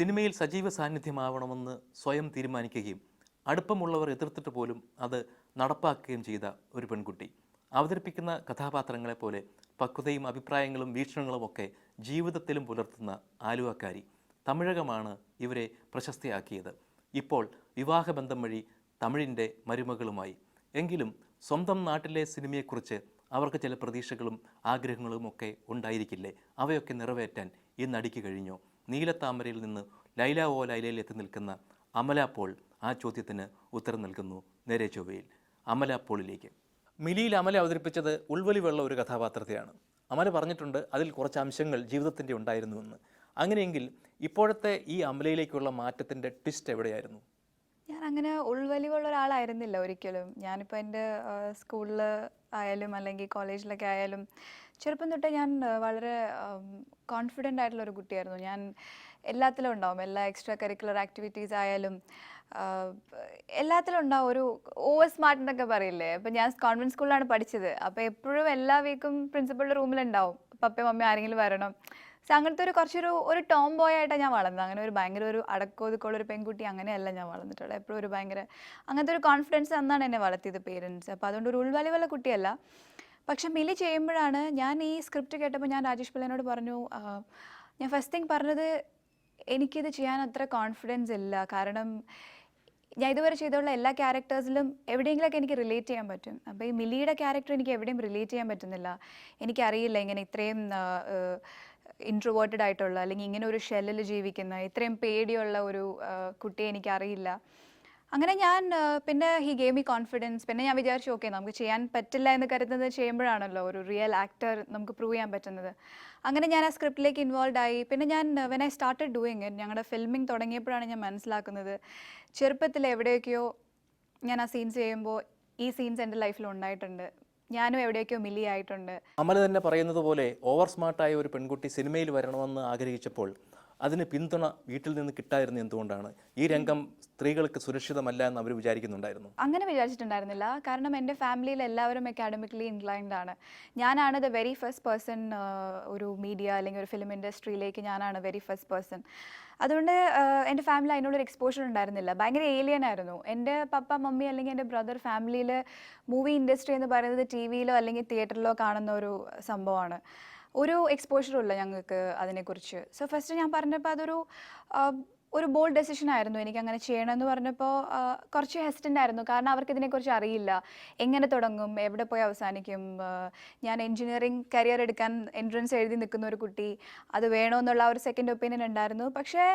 സിനിമയിൽ സജീവ സാന്നിധ്യമാവണമെന്ന് സ്വയം തീരുമാനിക്കുകയും അടുപ്പമുള്ളവർ എതിർത്തിട്ട് പോലും അത് നടപ്പാക്കുകയും ചെയ്ത ഒരു പെൺകുട്ടി. അവതരിപ്പിക്കുന്ന കഥാപാത്രങ്ങളെപ്പോലെ പക്വതയും അഭിപ്രായങ്ങളും വീക്ഷണങ്ങളുമൊക്കെ ജീവിതത്തിലും പുലർത്തുന്ന ആലുവക്കാരി. തമിഴകമാണ് ഇവരെ പ്രശസ്തിയാക്കിയത്. ഇപ്പോൾ വിവാഹബന്ധം വഴി തമിഴിൻ്റെ മരുമകളുമായി. എങ്കിലും സ്വന്തം നാട്ടിലെ സിനിമയെക്കുറിച്ച് അവർക്ക് ചില പ്രതീക്ഷകളും ആഗ്രഹങ്ങളും ഒക്കെ ഉണ്ടായിരിക്കില്ലേ? അവയൊക്കെ നിറവേറ്റാൻ ഈ നടിക്ക് കഴിഞ്ഞോ? നീലത്താമരയിൽ നിന്ന് ലൈല ഓ ലൈലയിൽ എത്തി നിൽക്കുന്ന അമല പോൾ ആ ചോദ്യത്തിന് ഉത്തരം നൽകുന്നു നേരെ ചൊവ്വയിൽ. അമല പോളിലേക്ക്. മിലിയിൽ അമല അവതരിപ്പിച്ചത് ഉൾവലിവുള്ള ഒരു കഥാപാത്രത്തെയാണ്. അമല പറഞ്ഞിട്ടുണ്ട് അതിൽ കുറച്ച് അംശങ്ങൾ ജീവിതത്തിൻ്റെ ഉണ്ടായിരുന്നുവെന്ന്. അങ്ങനെയെങ്കിൽ ഇപ്പോഴത്തെ ഈ അമലയിലേക്കുള്ള മാറ്റത്തിൻ്റെ ട്വിസ്റ്റ് എവിടെയായിരുന്നു? ഞാൻ അങ്ങനെ ഉൾവലിവുള്ള ഒരാളായിരുന്നില്ല ഒരിക്കലും. ഞാനിപ്പോൾ എൻ്റെ സ്കൂളിൽ ആയാലും അല്ലെങ്കിൽ കോളേജിലൊക്കെ ആയാലും ചെറുപ്പം തൊട്ടേ ഞാൻ വളരെ കോൺഫിഡൻ്റ് ആയിട്ടുള്ളൊരു കുട്ടിയായിരുന്നു. ഞാൻ എല്ലാത്തിലും ഉണ്ടാവും. എല്ലാ എക്സ്ട്രാ കരിക്കുലർ ആക്ടിവിറ്റീസ് ആയാലും എല്ലാത്തിലും ഉണ്ടാവും. ഒരു ഓവർ സ്മാർട്ട് എന്നൊക്കെ പറയില്ലേ. അപ്പോൾ ഞാൻ കോൺവെൻറ്റ് സ്കൂളിലാണ് പഠിച്ചത്. അപ്പോൾ എപ്പോഴും എല്ലാ വീക്കും പ്രിൻസിപ്പളുടെ റൂമിലുണ്ടാവും പപ്പയും മമ്മയും ആരെങ്കിലും വരണം. സോ അങ്ങനത്തെ കുറച്ചൊരു ടോം ബോയ് ആയിട്ടാണ് ഞാൻ വളർന്നത്. അങ്ങനെ ഒരു ഭയങ്കര ഒരു അടക്കോതുക്കുള്ളൊരു പെൺകുട്ടി അങ്ങനെയല്ല ഞാൻ വളർന്നിട്ടുള്ളത്. എപ്പോഴും ഒരു ഭയങ്കര അങ്ങനത്തെ ഒരു കോൺഫിഡൻസ് തന്നാണ് എന്നെ വളർത്തിയത് പേരൻസ്. അപ്പോൾ അതുകൊണ്ട് ഒരു ഉൾവലിവുള്ള കുട്ടിയല്ല. പക്ഷെ മിലി ചെയ്യുമ്പോഴാണ് ഞാൻ ഈ സ്ക്രിപ്റ്റ് കേട്ടപ്പോൾ ഞാൻ രാജേഷ് പിള്ളേനോട് പറഞ്ഞു, ഞാൻ ഫസ്റ്റ് തിങ് പറഞ്ഞത് എനിക്കിത് ചെയ്യാൻ അത്ര കോൺഫിഡൻസ് ഇല്ല. കാരണം ഞാൻ ഇതുവരെ ചെയ്തുള്ള എല്ലാ ക്യാരക്ടേഴ്സിലും എവിടെയെങ്കിലുമൊക്കെ എനിക്ക് റിലേറ്റ് ചെയ്യാൻ പറ്റും. അപ്പോൾ ഈ മിലിയുടെ ക്യാരക്ടർ എനിക്ക് എവിടെയും റിലേറ്റ് ചെയ്യാൻ പറ്റുന്നില്ല. എനിക്കറിയില്ല ഇങ്ങനെ ഇത്രയും ഇൻട്രോവേർട്ടഡ് ആയിട്ടുള്ള അല്ലെങ്കിൽ ഇങ്ങനെ ഒരു ഷെല്ലിൽ ജീവിക്കുന്ന ഇത്രയും പേടിയുള്ള ഒരു കുട്ടിയെ എനിക്കറിയില്ല. അങ്ങനെ ഞാൻ പിന്നെ ഹി ഗേവ് മീ കോൺഫിഡൻസ്. പിന്നെ ഞാൻ വിചാരിച്ചു ഓക്കെ നമുക്ക് ചെയ്യാൻ പറ്റില്ല എന്ന് കരുതുന്നത് ചെയ്യുമ്പോഴാണല്ലോ ഒരു റിയൽ ആക്ടർ നമുക്ക് പ്രൂവ് ചെയ്യാൻ പറ്റുന്നത്. അങ്ങനെ ഞാൻ ആ സ്ക്രിപ്റ്റിലേക്ക് ഇൻവോൾവ് ആയി. പിന്നെ ഞാൻ when I started doing it, ഞങ്ങളുടെ ഫിൽമിങ് തുടങ്ങിയപ്പോഴാണ് ഞാൻ മനസ്സിലാക്കുന്നത് ചെറുപ്പത്തിൽ എവിടെയൊക്കെയോ ഞാൻ ആ സീൻസ് ചെയ്യുമ്പോൾ ഈ സീൻസ് എൻ്റെ ലൈഫിൽ ഉണ്ടായിട്ടുണ്ട്. ഞാനും എവിടെയൊക്കെയോ മിലി ആയിട്ടുണ്ട്. അമല തന്നെ പറയുന്നത് പോലെ ഓവർ സ്മാർട്ടായ ഒരു പെൺകുട്ടി സിനിമയിൽ വരണമെന്ന് ആഗ്രഹിച്ചപ്പോൾ അതിന് പിന്തുണ വീട്ടിൽ നിന്ന് കിട്ടായിരുന്നു. എന്തുകൊണ്ടാണ് ഈ രംഗം സ്ത്രീകൾക്ക് സുരക്ഷിതമല്ല എന്ന് അവർ വിചാരിക്കുന്നുണ്ടായിരുന്നു? അങ്ങനെ വിചാരിച്ചിട്ടുണ്ടായിരുന്നില്ല. കാരണം എൻ്റെ ഫാമിലിയിൽ എല്ലാവരും അക്കാഡമിക്കലി ഇൻക്ലൈൻഡ് ആണ്. ഞാനാണ് ദ വെരി ഫസ്റ്റ് പേഴ്സൺ ഒരു മീഡിയ അല്ലെങ്കിൽ ഒരു ഫിലിം ഇൻഡസ്ട്രിയിലേക്ക് ഞാനാണ് വെരി ഫസ്റ്റ് പേഴ്സൺ. അതുകൊണ്ട് എൻ്റെ ഫാമിലി അതിനോടൊരു എക്സ്പോഷർ ഉണ്ടായിരുന്നില്ല. ഭയങ്കര ഏലിയൻ ആയിരുന്നു. എൻ്റെ പപ്പ മമ്മി അല്ലെങ്കിൽ എൻ്റെ ബ്രദർ ഫാമിലിയിൽ മൂവി ഇൻഡസ്ട്രി എന്ന് പറയുന്നത് ടി വിയിലോ അല്ലെങ്കിൽ തിയേറ്ററിലോ കാണുന്ന ഒരു സംഭവമാണ്. ഒരു എക്സ്പോഷറും ഇല്ല ഞങ്ങൾക്ക് അതിനെക്കുറിച്ച്. സോ ഫസ്റ്റ് ഞാൻ പറഞ്ഞപ്പോൾ ഒരു ബോൾഡ് ഡെസിഷൻ ആയിരുന്നു. എനിക്കങ്ങനെ ചെയ്യണമെന്ന് പറഞ്ഞപ്പോൾ കുറച്ച് ഹെസിറ്റൻ്റ് ആയിരുന്നു. കാരണം അവർക്ക് ഇതിനെക്കുറിച്ച് അറിയില്ല. എങ്ങനെ തുടങ്ങും, എവിടെ പോയി അവസാനിക്കും. ഞാൻ എൻജിനീയറിംഗ് കരിയർ എടുക്കാൻ എൻട്രൻസ് എഴുതി നിൽക്കുന്ന ഒരു കുട്ടി, അത് വേണമെന്നുള്ള ഒരു സെക്കൻഡ് ഒപ്പീനിയൻ ഉണ്ടായിരുന്നു. പക്ഷേ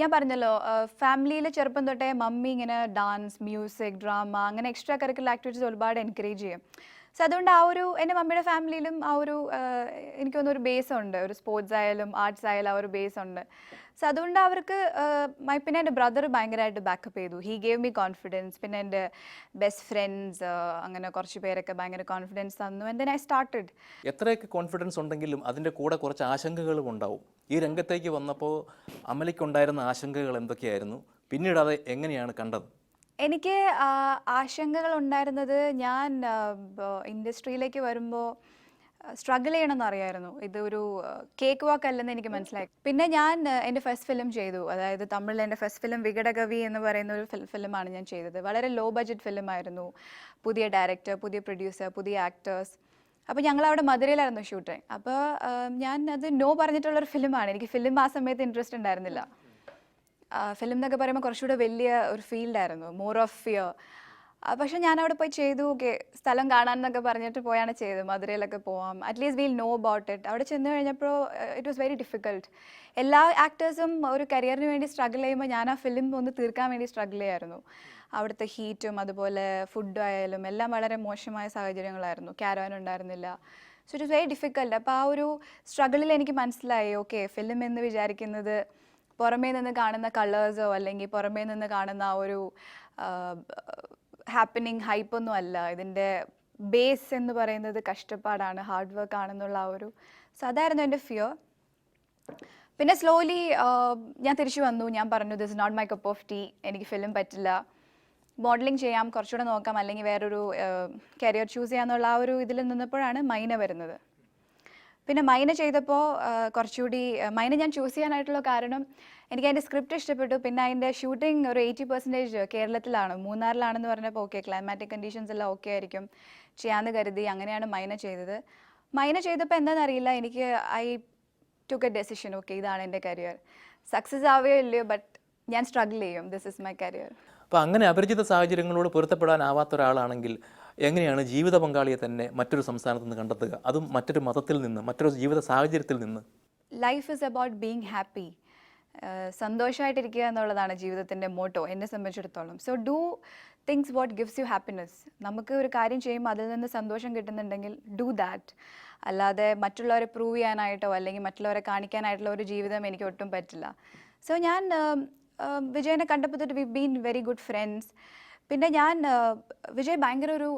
ഞാൻ പറഞ്ഞല്ലോ ഫാമിലിയിൽ ചെറുപ്പം തൊട്ടേ മമ്മി ഇങ്ങനെ ഡാൻസ്, മ്യൂസിക്, ഡ്രാമ അങ്ങനെ എക്സ്ട്രാ കരിക്കുലർ ആക്ടിവിറ്റീസ് ഒരുപാട് എൻകറേജ് ചെയ്യും. സോ അതുകൊണ്ട് എൻ്റെ മമ്മിയുടെ ഫാമിലിയിലും എനിക്ക് തോന്നുന്നു ഒരു ബേസ് ഉണ്ട്. ഒരു സ്പോർട്സ് ആയാലും ആർട്സ് ആയാലും ഒരു ബേസ് ഉണ്ട്. സോ അതുകൊണ്ട് അവർക്ക് പിന്നെ എൻ്റെ ബ്രദർ ഭയങ്കരമായിട്ട് ബാക്കപ്പ് ചെയ്തു. He gave me confidence. പിന്നെ എൻ്റെ ബെസ്റ്റ് ഫ്രണ്ട്സ് അങ്ങനെ കുറച്ച് പേരൊക്കെ ഭയങ്കര കോൺഫിഡൻസ് തന്നു. And then I started. എത്രയൊക്കെ കോൺഫിഡൻസ് ഉണ്ടെങ്കിലും അതിൻ്റെ കൂടെ കുറച്ച് ആശങ്കകളും ഉണ്ടാവും. ഈ രംഗത്തേക്ക് വന്നപ്പോൾ അമലയ്ക്കുണ്ടായിരുന്ന ആശങ്കകൾ എന്തൊക്കെയായിരുന്നു? പിന്നീട് അത് എങ്ങനെയാണ് കണ്ടത്? എനിക്ക് ആശങ്കകൾ ഉണ്ടായിരുന്നത് ഞാൻ ഇൻഡസ്ട്രിയിലേക്ക് വരുമ്പോൾ സ്ട്രഗിൾ ചെയ്യണമെന്ന് അറിയായിരുന്നു. ഇതൊരു കേക്ക് വാക്ക് അല്ലെന്ന് എനിക്ക് മനസ്സിലായി. പിന്നെ ഞാൻ എൻ്റെ ഫസ്റ്റ് ഫിലിം ചെയ്തു. അതായത് തമിഴിൽ എൻ്റെ ഫസ്റ്റ് ഫിലിം വികടകവി എന്ന് പറയുന്ന ഒരു ഫിലിമാണ് ഞാൻ ചെയ്തത്. വളരെ ലോ ബഡ്ജറ്റ് ഫിലിമായിരുന്നു. പുതിയ ഡയറക്ടർ, പുതിയ പ്രൊഡ്യൂസർ, പുതിയ ആക്ടേഴ്സ്. അപ്പോൾ ഞങ്ങളവിടെ മധുരയിലായിരുന്നു ഷൂട്ടിങ്. അപ്പോൾ ഞാൻ അത് നോ പറഞ്ഞിട്ടുള്ളൊരു ഫിലിമാണ്. എനിക്ക് ഫിലിം ആ സമയത്ത് ഇൻട്രസ്റ്റ് ഉണ്ടായിരുന്നില്ല. ഫിലിം എന്നൊക്കെ പറയുമ്പോൾ കുറച്ചുകൂടെ വലിയ ഒരു ഫീൽഡായിരുന്നു, മോർ ഓഫ് ഫിയർ. പക്ഷെ ഞാൻ അവിടെ പോയി ചെയ്തു. ഓക്കെ സ്ഥലം കാണാമെന്നൊക്കെ പറഞ്ഞിട്ട് പോയാണ് ചെയ്തത്. മധുരയിലൊക്കെ പോവാം, at least wheel know about it. അവിടെ ചെന്ന് കഴിഞ്ഞപ്പോൾ ഇറ്റ് വാസ് വെരി ഡിഫിക്കൾട്ട്. എല്ലാ ആക്ടേഴ്സും ഒരു കരിയറിന് വേണ്ടി സ്ട്രഗിൾ ചെയ്യുമ്പോൾ ഞാൻ ആ ഫിലിം ഒന്ന് തീർക്കാൻ വേണ്ടി സ്ട്രഗിൾ ചെയ്യായിരുന്നു. അവിടുത്തെ ഹീറ്റും അതുപോലെ ഫുഡും ആയാലും എല്ലാം വളരെ മോശമായ സാഹചര്യങ്ങളായിരുന്നു. ക്യാരവാൻ ഉണ്ടായിരുന്നില്ല. So it was very difficult. അപ്പോൾ ആ ഒരു സ്ട്രഗിളിൽ എനിക്ക് മനസ്സിലായി ഓക്കെ ഫിലിം എന്ന് വിചാരിക്കുന്നത് പുറമേ നിന്ന് കാണുന്ന കളേഴ്സോ അല്ലെങ്കിൽ പുറമേ നിന്ന് കാണുന്ന ആ ഒരു ഹാപ്പനിങ് ഹൈപ്പൊന്നും അല്ല. ഇതിൻ്റെ ബേസ് എന്ന് പറയുന്നത് കഷ്ടപ്പാടാണ്, ഹാർഡ് വർക്ക് ആണെന്നുള്ള സോ അതായിരുന്നു എൻ്റെ ഫിയർ. പിന്നെ സ്ലോലി ഞാൻ തിരിച്ചു വന്നു. ഞാൻ പറഞ്ഞു this not my cup of tea, എനിക്ക് ഫിലിം പറ്റില്ല, മോഡലിംഗ് ചെയ്യാം, കുറച്ചുകൂടെ നോക്കാം, അല്ലെങ്കിൽ വേറൊരു കരിയർ ചൂസ് ചെയ്യാമെന്നുള്ള ഇതിൽ നിന്നപ്പോഴാണ് മൈന വരുന്നത്. പിന്നെ മൈന ചെയ്തപ്പോൾ കുറച്ചുകൂടി മൈന ഞാൻ ചൂസ് ചെയ്യാനായിട്ടുള്ള കാരണം എനിക്ക് അതിൻ്റെ സ്ക്രിപ്റ്റ് ഇഷ്ടപ്പെട്ടു. പിന്നെ അതിൻ്റെ ഷൂട്ടിംഗ് ഒരു 80% കേരളത്തിലാണ്, മൂന്നാറിലാണെന്ന് പറഞ്ഞപ്പോൾ ഓക്കെ ക്ലൈമാറ്റിക് കണ്ടീഷൻസ് എല്ലാം ഓക്കെ ആയിരിക്കും ചെയ്യാമെന്ന് കരുതി അങ്ങനെയാണ് മൈന ചെയ്തത്. മൈന ചെയ്തപ്പോൾ എന്താണെന്നറിയില്ല, എനിക്ക് I took A decision, okay ഇതാണ് എൻ്റെ കരിയർ. സക്സസ് ആവുകയോ ഇല്ലയോ, ബട്ട് ഞാൻ സ്ട്രഗിൾ ചെയ്യും, ദിസ് ഇസ് മൈ കരിയർ. അപ്പോൾ അങ്ങനെ അപരിചിത സാഹചര്യങ്ങളോട് പൊരുത്തപ്പെടാനാവാത്ത ഒരാളാണെങ്കിൽ എങ്ങനെയാണ് ജീവിത പങ്കാളിയെ തന്നെ മറ്റൊരു സംസ്ഥാനത്ത് നിന്ന് കണ്ടെത്തുക, അതും മറ്റൊരു മതത്തിൽ നിന്ന്, മറ്റൊരു ജീവിത സാഹചര്യത്തിൽ നിന്ന്? Life is about being happy. സന്തോഷമായിട്ടിരിക്കുക എന്നുള്ളതാണ് ജീവിതത്തിൻ്റെ മോട്ടോ എന്നെ സംബന്ധിച്ചിടത്തോളം. So do things what gives you happiness. നമുക്ക് ഒരു കാര്യം ചെയ്യുമ്പോൾ അതിൽ നിന്ന് സന്തോഷം കിട്ടുന്നുണ്ടെങ്കിൽ ഡു ദാറ്റ്. അല്ലാതെ മറ്റുള്ളവരെ പ്രൂവ് ചെയ്യാനായിട്ടോ അല്ലെങ്കിൽ മറ്റുള്ളവരെ കാണിക്കാനായിട്ടുള്ള ഒരു ജീവിതം എനിക്ക് ഒട്ടും പറ്റില്ല. സോ ഞാൻ വിജയനെ കണ്ടപ്പോൾ തൊട്ട് V been very good friends. പിന്നെ ഞാൻ വിജയ് ഭയങ്കര ഒരു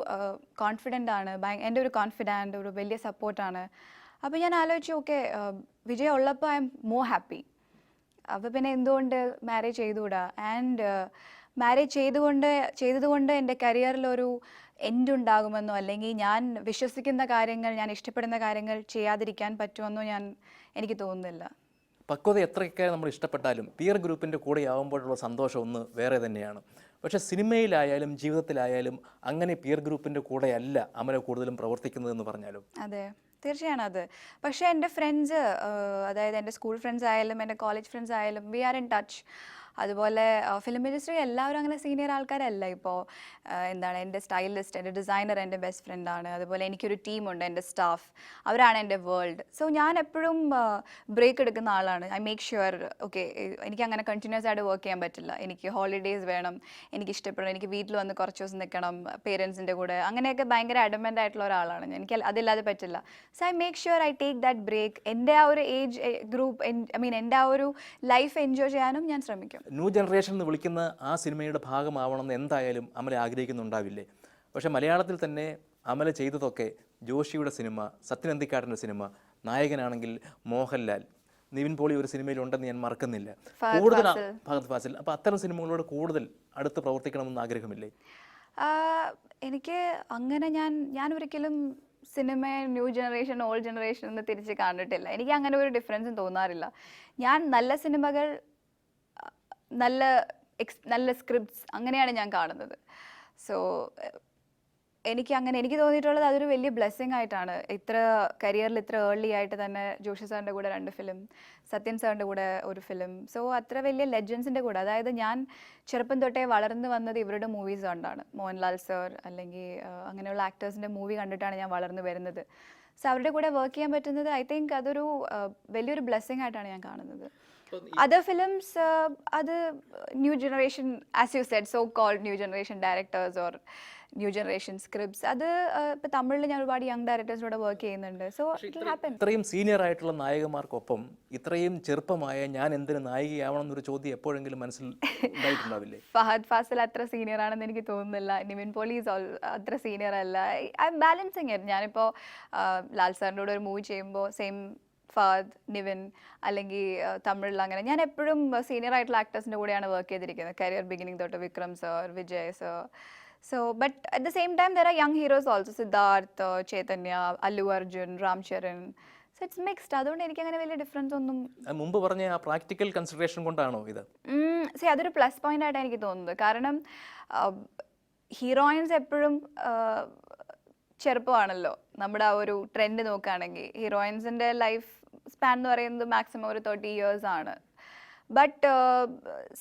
കോൺഫിഡൻ്റ് ആണ്, എൻ്റെ ഒരു കോൺഫിഡൻറ്റ്, ഒരു വലിയ സപ്പോർട്ടാണ്. അപ്പോൾ ഞാൻ ആലോചിച്ചു ഓക്കെ വിജയ് ഉള്ളപ്പോൾ ഐ എം മോർ ഹാപ്പി. അപ്പോൾ പിന്നെ എന്തുകൊണ്ട് മാരേജ് ചെയ്തുകൂടാ? ആൻഡ് മാരേജ് ചെയ്തതുകൊണ്ട് എൻ്റെ കരിയറിലൊരു എൻഡ് ഉണ്ടാകുമെന്നോ അല്ലെങ്കിൽ ഞാൻ വിശ്വസിക്കുന്ന കാര്യങ്ങൾ, ഞാൻ ഇഷ്ടപ്പെടുന്ന കാര്യങ്ങൾ ചെയ്യാതിരിക്കാൻ പറ്റുമെന്നോ എനിക്ക് തോന്നുന്നില്ല. പക്വത എത്രയൊക്കെ നമ്മൾ ഇഷ്ടപ്പെട്ടാലും പിയർ ഗ്രൂപ്പിൻ്റെ കൂടെ ആവുമ്പോഴുള്ള സന്തോഷം ഒന്ന് വേറെ തന്നെയാണ്. പക്ഷേ സിനിമയിലായാലും ജീവിതത്തിലായാലും അങ്ങനെ പിയർ ഗ്രൂപ്പിൻ്റെ കൂടെയല്ല അമല കൂടുതലും പ്രവർത്തിക്കുന്നതെന്ന് പറഞ്ഞാലും. അതെ, തീർച്ചയാണ് അത്. പക്ഷേ എൻ്റെ ഫ്രണ്ട്സ്, അതായത് എൻ്റെ സ്കൂൾ ഫ്രണ്ട്സ് ആയാലും എൻ്റെ കോളേജ് ഫ്രണ്ട്സ് ആയാലും വി ആർ ഇൻ ടച്ച്. അതുപോലെ ഫിലിം ഇൻഡസ്ട്രി എല്ലാവരും അങ്ങനെ സീനിയർ ആൾക്കാരല്ല. ഇപ്പോൾ എന്താണ്, എൻ്റെ സ്റ്റൈലിസ്റ്റ്, എൻ്റെ ഡിസൈനർ എൻ്റെ ബെസ്റ്റ് ഫ്രണ്ടാണ്. അതുപോലെ എനിക്കൊരു ടീമുണ്ട്, എൻ്റെ സ്റ്റാഫ്, അവരാണ് എൻ്റെ വേൾഡ്. സോ ഞാൻ എപ്പോഴും ബ്രേക്ക് എടുക്കുന്ന ആളാണ്. ഐ മേക്ക് ഷുവർ ഓക്കെ എനിക്ക് അങ്ങനെ കണ്ടിന്യൂസ് ആയിട്ട് വർക്ക് ചെയ്യാൻ പറ്റില്ല, എനിക്ക് ഹോളിഡേയ്സ് വേണം, എനിക്ക് ഇഷ്ടപ്പെടണം, എനിക്ക് വീട്ടിൽ വന്ന് കുറച്ച് ദിവസം നിൽക്കണം പേരൻസിൻ്റെ കൂടെ, അങ്ങനെയൊക്കെ ഭയങ്കര അഡമൻ്റ് ആയിട്ടുള്ള ഒരാളാണ് ഞാൻ. എനിക്ക് അതില്ലാതെ പറ്റില്ല. So I make sure I take that break. എൻ്റെ ആ ഒരു ഏജ് ഗ്രൂപ്പ്, ഐ മീൻ എൻ്റെ ആ ഒരു ലൈഫ് എൻജോയ് ചെയ്യാനും ഞാൻ ശ്രമിക്കും. ന്യൂ ജനറേഷൻ എന്ന് വിളിക്കുന്ന ആ സിനിമയുടെ ഭാഗമാവണമെന്ന് എന്തായാലും അമല ആഗ്രഹിക്കുന്നുണ്ടാവില്ലേ? പക്ഷേ മലയാളത്തിൽ തന്നെ അമല ചെയ്തതൊക്കെ ജോഷിയുടെ സിനിമ, സത്യൻ അന്തിക്കാടിൻ്റെ സിനിമ, നായകനാണെങ്കിൽ മോഹൻലാൽ, നിവിൻ പോളി ഒരു സിനിമയിലുണ്ടെന്ന് ഞാൻ മറക്കുന്നില്ല, കൂടുതൽ ഫഹദ് ഫാസിൽ. അപ്പോൾ അത്തരം സിനിമകളോട് കൂടുതൽ അടുത്ത് പ്രവർത്തിക്കണമെന്ന് ആഗ്രഹമില്ലേ? എനിക്ക് അങ്ങനെ ഞാൻ ഒരിക്കലും സിനിമയെ ന്യൂ ജനറേഷൻ ഓൾഡ് ജനറേഷൻ എന്ന് തിരിച്ച് കണ്ടിട്ടില്ല. എനിക്ക് അങ്ങനെ ഒരു ഡിഫറൻസും തോന്നാറില്ല. ഞാൻ നല്ല സിനിമകൾ, നല്ല സ്ക്രിപ്റ്റ്സ് അങ്ങനെയാണ് ഞാൻ കാണുന്നത്. സോ എനിക്ക് തോന്നിയിട്ടുള്ളത് അതൊരു വലിയ ബ്ലെസ്സിങ് ആയിട്ടാണ്. ഇത്ര കരിയറിൽ ഇത്ര ഏർലി ആയിട്ട് തന്നെ ജോഷി സാറിൻ്റെ കൂടെ 2 ഫിലിം, സത്യൻ സാറിൻ്റെ കൂടെ ഒരു ഫിലിം, സോ അത്ര വലിയ ലെജൻസിൻ്റെ കൂടെ, അതായത് ഞാൻ ചെറുപ്പം തൊട്ടേ വളർന്നു വന്നത് ഇവരുടെ മൂവീസ് കൊണ്ടാണ്. മോഹൻലാൽ സർ അല്ലെങ്കിൽ അങ്ങനെയുള്ള ആക്ടേഴ്സിൻ്റെ മൂവി കണ്ടിട്ടാണ് ഞാൻ വളർന്നു വരുന്നത്. സോ അവരുടെ കൂടെ വർക്ക് ചെയ്യാൻ പറ്റുന്നത് ഐ തിങ്ക് അതൊരു വലിയൊരു ബ്ലെസ്സിങ് ആയിട്ടാണ് ഞാൻ കാണുന്നത്. Other films, other new generation, as you said, so-called new generation directors or new generation scripts, അത് ഇപ്പോൾ തമിഴിൽ ഞാൻ ഒരുപാട് യങ് ഡയറക്ടേഴ്സിനോട് വർക്ക് ചെയ്യുന്നുണ്ട്. So it will happen. ഇത്രയും സീനിയർ ആയിട്ടുള്ള നായകന്മാർക്കൊപ്പം ഇത്രയും ചെറുപ്പമായ ഞാൻ എന്തിന് നായികയാവണം എന്നൊരു ചോദ്യം എപ്പോഴെങ്കിലും മനസ്സിൽ ഉണ്ടായിട്ടുണ്ടാവില്ലേ? ഫഹദ് ഫാസിൽ അത്ര സീനിയർ ആണെന്ന് എനിക്ക് തോന്നുന്നില്ല. നിവിൻ പോളി അത്ര സീനിയർ അല്ല. I M balancing it. ഞാനിപ്പോൾ ലാൽ സാറിൻ്റെ കൂടെ ഒരു മൂവി ചെയ്യുമ്പോൾ സെയിം ഫഹദ്, നിവിൻ അല്ലെങ്കിൽ തമിഴിൽ അങ്ങനെ ഞാൻ എപ്പോഴും സീനിയർ ആയിട്ടുള്ള ആക്ടേഴ്സിൻ്റെ കൂടെയാണ് വർക്ക് ചെയ്തിരിക്കുന്നത്. കരിയർ ബിഗിനിങ് തൊട്ട് Vikram sir, Vijay sir. So but at the same time there are young heroes also, Siddharth, Chaitanya, Allu Arjun, Ram Charan. So it's mixed. അതുകൊണ്ട് എനിക്ക് അങ്ങനെ വലിയ ഡിഫറൻസ് ഒന്നും. മുമ്പ് പറഞ്ഞ ആ പ്രാക്ടിക്കൽ കൺസിഡറേഷൻ കൊണ്ടാണോ ഇത്? അതൊരു പ്ലസ് പോയിന്റ് ആയിട്ടാണ് എനിക്ക് തോന്നുന്നത്. കാരണം ഹീറോയിൻസ് എപ്പോഴും ചെറുപ്പമാണല്ലോ. നമ്മുടെ ആ ഒരു ട്രെൻഡ് നോക്കുകയാണെങ്കിൽ ഹീറോയിൻസിൻ്റെ ലൈഫ് സ്പാൻ എന്ന് പറയുന്നത് മാക്സിമം ഒരു 30 years ആണ്. ബട്ട്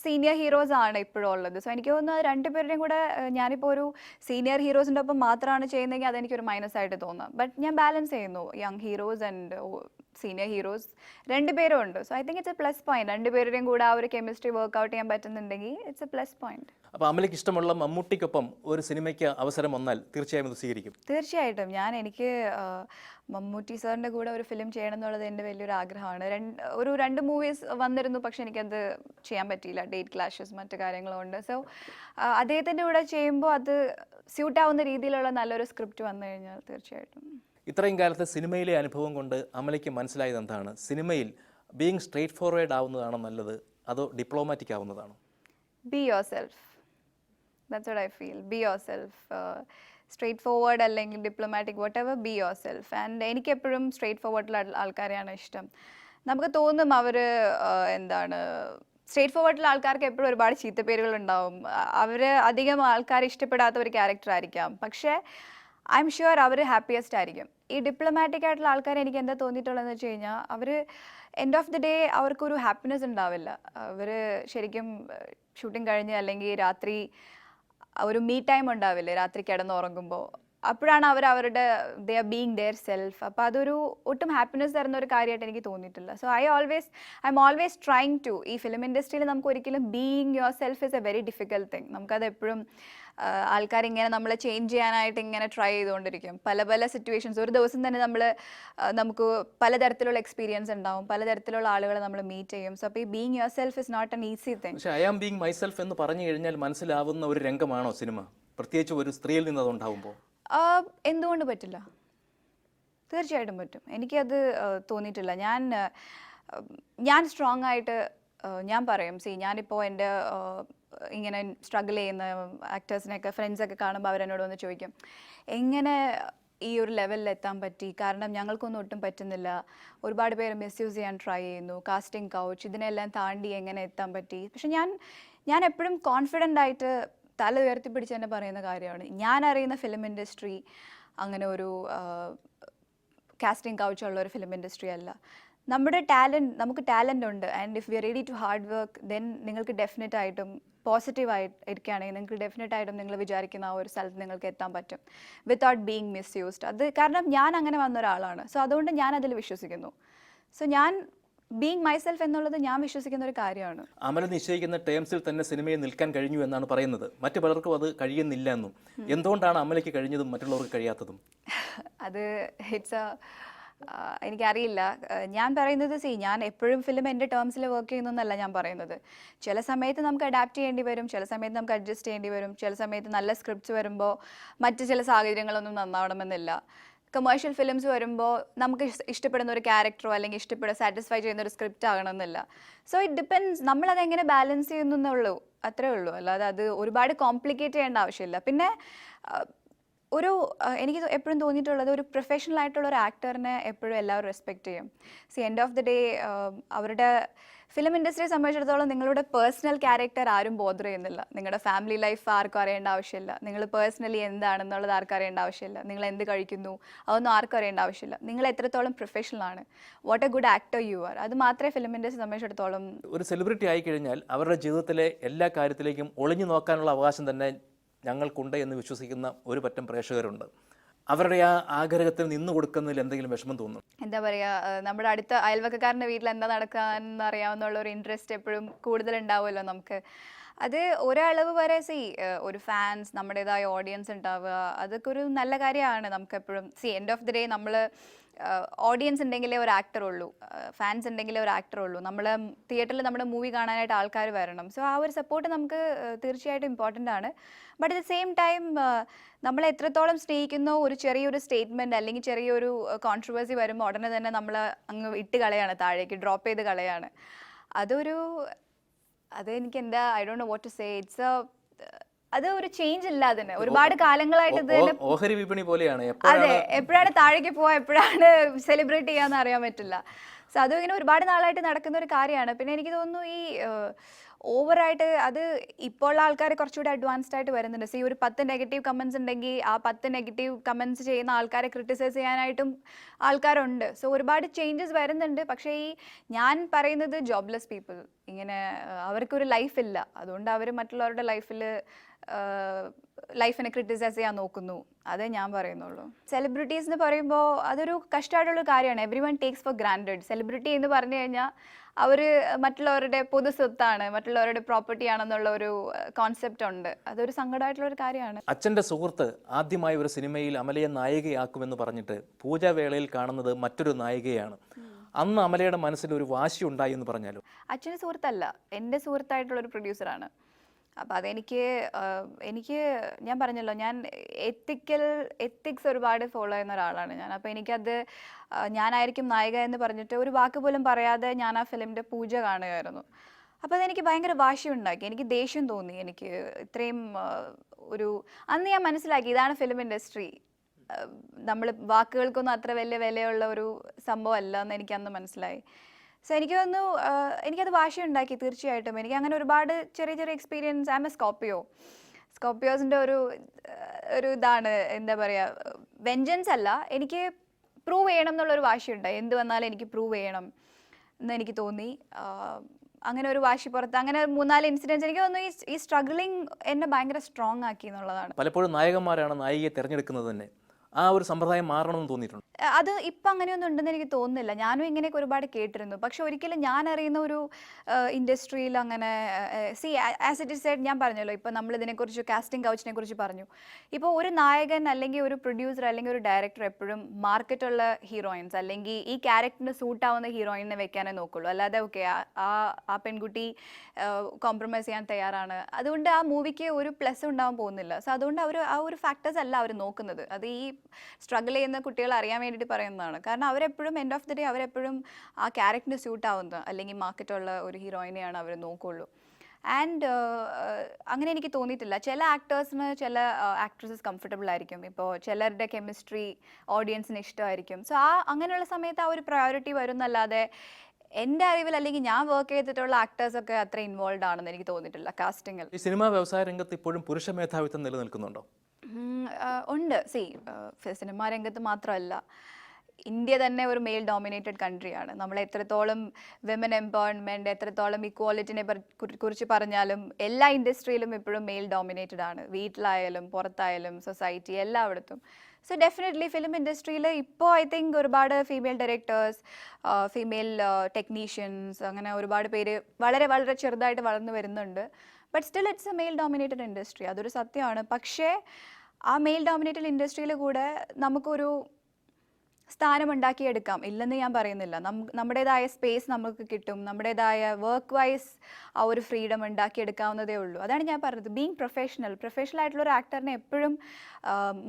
സീനിയർ ഹീറോസ് ആണ് ഇപ്പോഴും ഉള്ളത്. സോ എനിക്ക് തോന്നുന്നത് 2 പേരുടെയും കൂടെ ഞാനിപ്പോൾ ഒരു സീനിയർ ഹീറോസിൻ്റെ ഒപ്പം മാത്രമാണ് ചെയ്യുന്നതെങ്കിൽ അതെനിക്കൊരു മൈനസ് ആയിട്ട് തോന്നാം. ബട്ട് ഞാൻ ബാലൻസ് ചെയ്യുന്നു young heroes and senior heroes 2 പേരും ഉണ്ട്. So I think it's A plus point. 2 പേരുടെയും കൂടെ ആ ഒരു കെമിസ്ട്രി വർക്ക്ഔട്ട് ചെയ്യാൻ പറ്റുന്നുണ്ടെങ്കിൽ ഇറ്റ്സ് എ പ്ലസ് പോയിന്റ്. അപ്പോൾ അമലയ്ക്ക് ഇഷ്ടമുള്ള മമ്മൂട്ടിക്കൊപ്പം ഒരു സിനിമയ്ക്ക് അവസരം വന്നാൽ തീർച്ചയായും അത് സ്വീകരിക്കും? തീർച്ചയായിട്ടും. എനിക്ക് മമ്മൂട്ടി സാറിൻ്റെ കൂടെ ഒരു ഫിലിം ചെയ്യണം എന്നുള്ളത് എൻ്റെ വലിയൊരു ആഗ്രഹമാണ്. 2 മൂവീസ് വന്നിരുന്നു, പക്ഷെ എനിക്കത് ചെയ്യാൻ പറ്റിയില്ല. ഡേറ്റ് ക്ലാഷസ് മറ്റു കാര്യങ്ങളുണ്ട്. സോ അദ്ദേഹത്തിൻ്റെ കൂടെ ചെയ്യുമ്പോൾ അത് സ്യൂട്ടാവുന്ന രീതിയിലുള്ള നല്ലൊരു സ്ക്രിപ്റ്റ് വന്നു കഴിഞ്ഞാൽ തീർച്ചയായിട്ടും. ഇത്രയും കാലത്തെ സിനിമയിലെ അനുഭവം കൊണ്ട് അമലയ്ക്ക് മനസ്സിലായത് എന്താണ്? സിനിമയിൽ ബീയിങ് സ്ട്രെയിറ്റ് ഫോർവേഡ് ആവുന്നതാണോ നല്ലത്, അതോ ഡിപ്ലോമാറ്റിക് ആവുന്നതാണോ? Be yourself. That's what I feel. Be yourself. Straight forward അല്ലെങ്കിൽ diplomatic whatever be yourself. And എനിക്കെപ്പോഴും സ്ട്രേറ്റ് ഫോർവേഡിലുള്ള ആൾക്കാരെയാണ് ഇഷ്ടം. നമുക്ക് തോന്നും അവർ എന്താണ് സ്ട്രേറ്റ് ഫോർവേഡിലുള്ള ആൾക്കാർക്ക് എപ്പോഴും ഒരുപാട് ചീത്തപ്പേരുകൾ ഉണ്ടാവും. അവർ അധികം ആൾക്കാർ ഇഷ്ടപ്പെടാത്ത ഒരു ക്യാരക്ടർ ആയിരിക്കാം, പക്ഷേ ഐ എം ഷുവർ അവർ ഹാപ്പിയസ്റ്റ് ആയിരിക്കും. ഈ ഡിപ്ലോമാറ്റിക് ആയിട്ടുള്ള ആൾക്കാർ എനിക്ക് എന്താ തോന്നിയിട്ടുള്ളതെന്ന് വെച്ച് കഴിഞ്ഞാൽ അവർ എൻഡ് ഓഫ് ദി ഡേ അവർക്കൊരു ഹാപ്പിനെസ് ഉണ്ടാവില്ല. അവർ ശരിക്കും ഷൂട്ടിംഗ് കഴിഞ്ഞ് അല്ലെങ്കിൽ രാത്രി ഒരു മീ ടൈം ഉണ്ടാവില്ലേ രാത്രി കിടന്നുറങ്ങുമ്പോൾ, അപ്പോഴാണ് അവരുടെ they are being their self. അപ്പോൾ അതൊരു ഒട്ടും ഹാപ്പിനെസ് തരുന്ന ഒരു കാര്യമായിട്ട് എനിക്ക് തോന്നിയിട്ടില്ല. So I am always trying to, ഈ ഫിലിം ഇൻഡസ്ട്രിയിൽ നമുക്ക് ഒരിക്കലും being your self is a very difficult thing. നമുക്കത് എപ്പോഴും ആൾക്കാരിങ്ങനെ നമ്മളെ ചേഞ്ച് ചെയ്യാനായിട്ട് ഇങ്ങനെ ട്രൈ ചെയ്തുകൊണ്ടിരിക്കും. പല പല സിറ്റുവേഷൻസ് ഒരു ദിവസം തന്നെ നമുക്ക് പലതരത്തിലുള്ള എക്സ്പീരിയൻസ് ഉണ്ടാവും, പലതരത്തിലുള്ള ആളുകളെ നമ്മൾ മീറ്റ് ചെയ്യും. സോ അപ്പോൾ ഈ being your self is not an easy thing. പക്ഷേ ഐ ആം ബീയിങ് മൈസെൽഫ് എന്ന് പറഞ്ഞു കഴിഞ്ഞാൽ മനസ്സിലാവുന്ന ഒരു രംഗമാണോ സിനിമ, പ്രത്യേകിച്ച് ഒരു സ്ത്രീയിൽ നിന്ന് അതുണ്ടാവുമ്പോൾ? എന്തുകൊണ്ട് പറ്റില്ല? തീർച്ചയായിട്ടും പറ്റും. എനിക്കത് തോന്നിയിട്ടില്ല. ഞാൻ സ്ട്രോങ് ആയിട്ട് ഞാൻ പറയും, ഞാനിപ്പോൾ എൻ്റെ ഇങ്ങനെ സ്ട്രഗിൾ ചെയ്യുന്ന ആക്ടേഴ്സിനെയൊക്കെ ഫ്രണ്ട്സൊക്കെ കാണുമ്പോൾ അവരെന്നോട് വന്ന് ചോദിക്കും എങ്ങനെ ഈ ഒരു ലെവലിൽ എത്താൻ പറ്റി, കാരണം ഞങ്ങൾക്കൊന്നും ഒട്ടും പറ്റുന്നില്ല, ഒരുപാട് പേര് മിസ്യൂസ് ചെയ്യാൻ ട്രൈ ചെയ്യുന്നു, കാസ്റ്റിംഗ് കൗച്ച് ഇതിനെല്ലാം താണ്ടി എങ്ങനെ എത്താൻ പറ്റി. പക്ഷെ ഞാൻ എപ്പോഴും കോൺഫിഡൻ്റ് ആയിട്ട് തല ഉയർത്തിപ്പിടിച്ച് തന്നെ പറയുന്ന കാര്യമാണ്, ഞാൻ അറിയുന്ന ഫിലിം ഇൻഡസ്ട്രി അങ്ങനെ ഒരു കാസ്റ്റിംഗ് കൗച്ചുള്ള ഒരു ഫിലിം ഇൻഡസ്ട്രി അല്ല. നമുക്ക് ടാലൻ്റ് ഉണ്ട്. And if we are ready to hard work, then നിങ്ങൾക്ക് ഡെഫിനറ്റ് ആയിട്ടും പോസിറ്റീവായിട്ട് ഇരിക്കുകയാണെങ്കിൽ നിങ്ങൾക്ക് ഡെഫിനറ്റ് ആയിട്ടും നിങ്ങൾ വിചാരിക്കുന്ന ആ ഒരു സ്ഥലത്ത് നിങ്ങൾക്ക് എത്താൻ പറ്റും വിത്തൗട്ട് ബീയിങ് മിസ്യൂസ്ഡ്. അത് കാരണം ഞാൻ അങ്ങനെ വന്ന ഒരാളാണ്. സോ അതുകൊണ്ട് ഞാൻ അതിൽ വിശ്വസിക്കുന്നു. സോ ഞാൻ ബീയിങ് മൈസെൽഫ് എന്നുള്ളത് ഞാൻ വിശ്വസിക്കുന്ന ഒരു കാര്യമാണ്. അമല നിശ്ചയിക്കുന്ന ടേംസിൽ തന്നെ സിനിമയിൽ നിൽക്കാൻ കഴിഞ്ഞു എന്നാണ് പറയുന്നത്. മറ്റു പലർക്കും അത് കഴിയുന്നില്ല എന്നും. എന്തുകൊണ്ടാണ് അമലയ്ക്ക് കഴിഞ്ഞതും മറ്റുള്ളവർക്ക് കഴിയാത്തതും? അത് എനിക്കറിയില്ല. ഞാൻ പറയുന്നത് ഞാൻ എപ്പോഴും ഫിലിം എൻ്റെ ടേംസിൽ വർക്ക് ചെയ്യുന്നതെന്നല്ല ഞാൻ പറയുന്നത്. ചില സമയത്ത് നമുക്ക് അഡാപ്റ്റ് ചെയ്യേണ്ടി വരും, ചില സമയത്ത് നമുക്ക് അഡ്ജസ്റ്റ് ചെയ്യേണ്ടി വരും, ചില സമയത്ത് നല്ല സ്ക്രിപ്റ്റ്സ് വരുമ്പോൾ മറ്റ് ചില സാഹചര്യങ്ങളൊന്നും നന്നാവണമെന്നില്ല. കമേഴ്ഷ്യൽ ഫിലിംസ് വരുമ്പോൾ നമുക്ക് ഇഷ്ടപ്പെടുന്ന ഒരു ക്യാരക്ടറോ അല്ലെങ്കിൽ സാറ്റിസ്ഫൈ ചെയ്യുന്ന ഒരു സ്ക്രിപ്റ്റ് ആകണമെന്നില്ല. സോ ഇറ്റ് ഡിപ്പെൻഡ്സ്, നമ്മളതെങ്ങനെ ബാലൻസ് ചെയ്യുന്നുള്ളൂ, അത്രേ ഉള്ളൂ. അല്ലാതെ അത് ഒരുപാട് കോംപ്ലിക്കേറ്റ് ചെയ്യേണ്ട ആവശ്യമില്ല. പിന്നെ എനിക്ക് എപ്പോഴും തോന്നിയിട്ടുള്ളത് ഒരു പ്രൊഫഷണൽ ആയിട്ടുള്ള ഒരു ആക്ടറിനെ എപ്പോഴും എല്ലാവരും റെസ്പെക്റ്റ് ചെയ്യും. എൻഡ് ഓഫ് ദി ഡേ അവരുടെ ഫിലിം ഇൻഡസ്ട്രിയെ സംബന്ധിച്ചിടത്തോളം നിങ്ങളുടെ പേഴ്സണൽ ക്യാരക്ടർ ആരും ബോദർ ചെയ്യുന്നില്ല. നിങ്ങളുടെ ഫാമിലി ലൈഫ് ആർക്കും അറിയേണ്ട ആവശ്യമില്ല, നിങ്ങൾ പേഴ്സണലി എന്താണെന്നുള്ളത് ആർക്കും അറിയേണ്ട ആവശ്യമില്ല, നിങ്ങൾ എന്ത് കഴിക്കുന്നു അതൊന്നും ആർക്കും അറിയേണ്ട ആവശ്യമില്ല, നിങ്ങൾ എത്രത്തോളം പ്രൊഫഷണൽ ആണ്, what A good actor you are, അത് മാത്രമേ ഫിലിം ഇൻഡസ്ട്രി സംബന്ധിച്ചിടത്തോളം. ഒരു സെലിബ്രിറ്റി ആയിക്കഴിഞ്ഞാൽ അവരുടെ ജീവിതത്തിലെ എല്ലാ കാര്യത്തിലേക്കും ഒളിഞ്ഞു നോക്കാനുള്ള അവകാശം തന്നെ ഞങ്ങൾക്കുണ്ട് എന്ന് വിശ്വസിക്കുന്ന ഒരു പറ്റം പ്രേക്ഷകരുണ്ട്. അവരുടെ ആ ആഗ്രഹത്തിൽ നിന്ന് കൊടുക്കുന്നതിൽ എന്തെങ്കിലും വിഷമം തോന്നുന്നു? എന്താ പറയുക, നമ്മുടെ അടുത്ത അയൽവക്കക്കാരൻ്റെ വീട്ടിൽ എന്താ നടക്കാന്ന് അറിയാവുന്നുള്ള ഒരു ഇൻട്രസ്റ്റ് എപ്പോഴും കൂടുതൽ ഉണ്ടാവുമല്ലോ നമുക്ക്. അത് ഒരളവ് വരെ ഒരു ഫാൻസ്, നമ്മുടേതായ ഓഡിയൻസ് ഉണ്ടാവുക, അതൊക്കെ ഒരു നല്ല കാര്യമാണ് നമുക്കെപ്പോഴും. എൻഡ് ഓഫ് ദി ഡേ നമ്മൾ ഓഡിയൻസ് ഉണ്ടെങ്കിലേ ഒരു ആക്ടർ ഉള്ളൂ, ഫാൻസ് ഉണ്ടെങ്കിലേ ഒരു ആക്ടർ ഉള്ളൂ. നമ്മൾ തിയേറ്ററിൽ നമ്മുടെ മൂവി കാണാനായിട്ട് ആൾക്കാർ വരണം. സോ ആ ഒരു സപ്പോർട്ട് നമുക്ക് തീർച്ചയായിട്ടും ഇമ്പോർട്ടൻ്റ് ആണ്. But at the same time നമ്മൾ എത്രത്തോളം സ്നേഹിക്കുന്നോ ഒരു ചെറിയൊരു സ്റ്റേറ്റ്മെൻറ്റ് അല്ലെങ്കിൽ ചെറിയൊരു കോൺട്രവേഴ്സി വരുമ്പോൾ ഉടനെ തന്നെ നമ്മൾ അങ്ങ് ഇട്ട് കളയാണ്, താഴേക്ക് ഡ്രോപ്പ് ചെയ്ത് കളയാണ്. അത് എനിക്ക് എന്താ I don't know what to say. അത് ഒരു ചേഞ്ച് ഇല്ല. അതിന് ഒരുപാട് കാലങ്ങളായിട്ട് ഓഹരി വിപണി പോലെയാണ്. അതെ, എപ്പോഴാണ് താഴേക്ക് പോവാ, എപ്പോഴാണ് സെലിബ്രേറ്റ് ചെയ്യാന്ന് അറിയാൻ പറ്റില്ല. സോ അതും ഇങ്ങനെ ഒരുപാട് നാളായിട്ട് നടക്കുന്ന ഒരു കാര്യമാണ്. പിന്നെ എനിക്ക് തോന്നുന്നു ഈ ഓവറായിട്ട് അത് ഇപ്പോൾ ആൾക്കാർ കുറച്ചുകൂടി അഡ്വാൻസ്ഡ് ആയിട്ട് വരുന്നുണ്ട്. ഒരു 10 നെഗറ്റീവ് കമൻസ് ഉണ്ടെങ്കിൽ ആ 10 നെഗറ്റീവ് കമൻസ് ചെയ്യുന്ന ആൾക്കാരെ ക്രിട്ടിസൈസ് ചെയ്യാനായിട്ടും ആൾക്കാരുണ്ട്. സോ ഒരുപാട് ചേഞ്ചസ് വരുന്നുണ്ട്. പക്ഷേ ഞാൻ പറയുന്നത് ജോബ്ലെസ് പീപ്പിൾ, ഇങ്ങനെ അവർക്കൊരു ലൈഫില്ല, അതുകൊണ്ട് അവർ മറ്റുള്ളവരുടെ ലൈഫിനെ ക്രിട്ടിസൈസ് ചെയ്യാൻ നോക്കുന്നു, അതേ ഞാൻ പറയുന്നുള്ളൂ. സെലിബ്രിറ്റീസ് എന്ന് പറയുമ്പോൾ അതൊരു കഷ്ടമായിട്ടുള്ള കാര്യമാണ്. Every one takes four granted. Celebrity എന്ന് പറഞ്ഞു കഴിഞ്ഞാൽ അവർ മറ്റുള്ളവരുടെ പൊതു സ്വത്താണ്, മറ്റുള്ളവരുടെ പ്രോപ്പർട്ടി ആണെന്നുള്ള ഒരു കോൺസെപ്റ്റ് ഉണ്ട്. അതൊരു സങ്കടമായിട്ടുള്ള ഒരു കാര്യമാണ്. അച്ഛൻ്റെ സുഹൃത്ത് ആദ്യമായി ഒരു സിനിമയിൽ അമലയെ നായികയാക്കുമെന്ന് പറഞ്ഞിട്ട് പൂജാവേളയിൽ കാണുന്നത് മറ്റൊരു നായികയാണ്. അന്ന് അമലയുടെ മനസ്സിൽ ഒരു വാശി ഉണ്ടായി എന്ന് പറഞ്ഞാലോ? അച്ഛൻ്റെ സുഹൃത്തല്ല, എൻ്റെ സുഹൃത്തായിട്ടുള്ളൊരു പ്രൊഡ്യൂസറാണ്. അപ്പോൾ അതെനിക്ക് ഞാൻ പറഞ്ഞല്ലോ, ഞാൻ എത്തിക്സ് ഒരുപാട് ഫോളോ ചെയ്യുന്ന ഒരാളാണ് ഞാൻ. അപ്പോൾ എനിക്കത് ഞാനായിരിക്കും നായിക എന്ന് പറഞ്ഞിട്ട് ഒരു വാക്ക് പോലും പറയാതെ ഞാൻ ആ ഫിലിമിൻ്റെ പൂജ കാണുകയായിരുന്നു. അപ്പോൾ അതെനിക്ക് ഭയങ്കര വാശിയുണ്ടാക്കി. എനിക്ക് ദേഷ്യം തോന്നി. എനിക്ക് ഇത്രയും ഒരു അന്ന് ഞാൻ മനസ്സിലാക്കി ഇതാണ് ഫിലിം ഇൻഡസ്ട്രി. നമ്മൾ വാക്കുകൾക്കൊന്നും അത്ര വലിയ വിലയുള്ള ഒരു സംഭവം അല്ല എന്ന് എനിക്കന്ന് മനസ്സിലായി. സോ എനിക്ക് തോന്നുന്നു എനിക്കത് വാശിയുണ്ടാക്കി തീർച്ചയായിട്ടും. എനിക്ക് അങ്ങനെ ഒരുപാട് ചെറിയ ചെറിയ experience. I am a Scorpio. സ്കോർപിയോസിൻ്റെ ഒരു ഇതാണ് എന്താ പറയുക, വെഞ്ചൻസ് അല്ല, എനിക്ക് പ്രൂവ് ചെയ്യണം എന്നുള്ളൊരു വാശിയുണ്ടായി. എന്ത് വന്നാലും എനിക്ക് പ്രൂവ് ചെയ്യണം എന്ന് എനിക്ക് തോന്നി. അങ്ങനെ ഒരു വാശി പുറത്ത് അങ്ങനെ 3-4 ഇൻസിഡൻസ് എനിക്ക് തോന്നുന്നു ഈ സ്ട്രഗ്ലിങ് എന്നെ ഭയങ്കര സ്ട്രോങ് ആക്കി എന്നുള്ളതാണ്. പലപ്പോഴും നായകന്മാരാണ് നായികയെ തിരഞ്ഞെടുക്കുന്നത് തന്നെ. ആ ഒരു സമ്പ്രദായം മാറണമെന്ന് തോന്നിയിട്ടുണ്ട്. അത് ഇപ്പം അങ്ങനെയൊന്നും ഉണ്ടെന്ന് എനിക്ക് തോന്നുന്നില്ല. ഞാനും ഇങ്ങനെയൊക്കെ ഒരുപാട് കേട്ടിരുന്നു. പക്ഷെ ഒരിക്കലും ഞാൻ അറിയുന്ന ഒരു ഇൻഡസ്ട്രിയിൽ അങ്ങനെ ആസ് ഇറ്റ് ഇസ് സെഡ്, ഞാൻ പറഞ്ഞല്ലോ ഇപ്പോൾ നമ്മൾ ഇതിനെക്കുറിച്ച് കാസ്റ്റിംഗ് കൗച്ചിനെ കുറിച്ച് പറഞ്ഞു. ഇപ്പോൾ ഒരു നായകൻ അല്ലെങ്കിൽ ഒരു പ്രൊഡ്യൂസർ അല്ലെങ്കിൽ ഒരു ഡയറക്ടർ എപ്പോഴും മാർക്കറ്റുള്ള ഹീറോയിൻസ് അല്ലെങ്കിൽ ഈ ക്യാരക്ടറിന് സൂട്ടാവുന്ന ഹീറോയിനെ വെക്കാനേ നോക്കുള്ളൂ. അല്ലാതെ ഓക്കെ ആ പെൺകുട്ടി കോംപ്രമൈസ് ചെയ്യാൻ തയ്യാറാണ്, അതുകൊണ്ട് ആ മൂവിക്ക് ഒരു പ്ലസ് ഉണ്ടാവാൻ പോകുന്നില്ല. സോ അതുകൊണ്ട് അവർ ആ ഒരു ഫാക്ടേഴ്സ് അല്ല അവർ നോക്കുന്നത്. അത് ഈ സ്ട്രഗിൾ ചെയ്യുന്ന കുട്ടികൾ അറിയാൻ വേണ്ടിയിട്ട് പറയുന്നതാണ്. കാരണം അവരെപ്പോഴും എൻഡ് ഓഫ് ദി ഡേ അവരെപ്പോഴും ആ ക്യാരക്ടറിന് സ്യൂട്ട് ആവുന്ന അല്ലെങ്കിൽ മാർക്കറ്റുള്ള ഒരു ഹീറോയിനെയാണ് അവർ നോക്കുള്ളൂ. ആൻഡ് അങ്ങനെ എനിക്ക് തോന്നിയിട്ടില്ല. ചില ആക്ടേഴ്സിന് ചില ആക്ട്രസസ് കംഫർട്ടബിൾ ആയിരിക്കും. ഇപ്പോൾ ചിലരുടെ കെമിസ്ട്രി ഓഡിയൻസിന് ഇഷ്ടമായിരിക്കും. സോ അങ്ങനെയുള്ള സമയത്ത് ആ ഒരു പ്രയോറിറ്റി വരുന്നല്ലാതെ എൻ്റെ അറിവിൽ അല്ലെങ്കിൽ ഞാൻ വർക്ക് ചെയ്തിട്ടുള്ള ആക്ടേഴ്സൊക്കെ അത്ര ഇൻവോൾവ് ആണെന്ന് എനിക്ക് തോന്നിയിട്ടില്ല കാസ്റ്റിങ്ങിൽ. ഈ സിനിമാ വ്യവസായ രംഗത്ത് ഇപ്പോഴും പുരുഷ മേധാവിത്വം നിലനിൽക്കുന്നുണ്ടോ? ഉണ്ട്. സിനിമാ രംഗത്ത് മാത്രമല്ല, ഇന്ത്യ തന്നെ ഒരു മെയിൽ ഡോമിനേറ്റഡ് കൺട്രിയാണ്. നമ്മൾ എത്രത്തോളം വിമൻ എംപവർമെൻറ്റ്, എത്രത്തോളം ഇക്വാലിറ്റിനെ കുറിച്ച് പറഞ്ഞാലും എല്ലാ ഇൻഡസ്ട്രിയിലും ഇപ്പോഴും മെയിൽ ഡോമിനേറ്റഡ് ആണ്. വീട്ടിലായാലും പുറത്തായാലും സൊസൈറ്റി എല്ലായിടത്തും. സോ ഡെഫിനറ്റ്ലി ഫിലിം ഇൻഡസ്ട്രിയിൽ ഇപ്പോൾ ഐ തിങ്ക് ഒരുപാട് ഫീമെയിൽ ഡയറക്ടേഴ്സ്, ഫീമെയിൽ ടെക്നീഷ്യൻസ്, അങ്ങനെ ഒരുപാട് പേര് വളരെ വളരെ ചെറുതായിട്ട് വളർന്നു വരുന്നുണ്ട്. But still it's A mail dominated industry, അതൊരു സത്യമാണ്. പക്ഷേ ആ മെയിൽ ഡോമിനേറ്റഡ് ഇൻഡസ്ട്രിയിൽ കൂടെ നമുക്കൊരു സ്ഥാനം ഉണ്ടാക്കിയെടുക്കാം, ഇല്ലെന്ന് ഞാൻ പറയുന്നില്ല. നമ്മുടേതായ സ്പേസ് നമുക്ക് കിട്ടും, നമ്മുടേതായ വർക്ക് വൈസ് ആ ഒരു ഫ്രീഡം ഉണ്ടാക്കിയെടുക്കാവുന്നതേ ഉള്ളൂ. അതാണ് ഞാൻ പറഞ്ഞത്, ബീങ് പ്രൊഫഷണൽ ആയിട്ടുള്ള ഒരു ആക്ടറിനെ എപ്പോഴും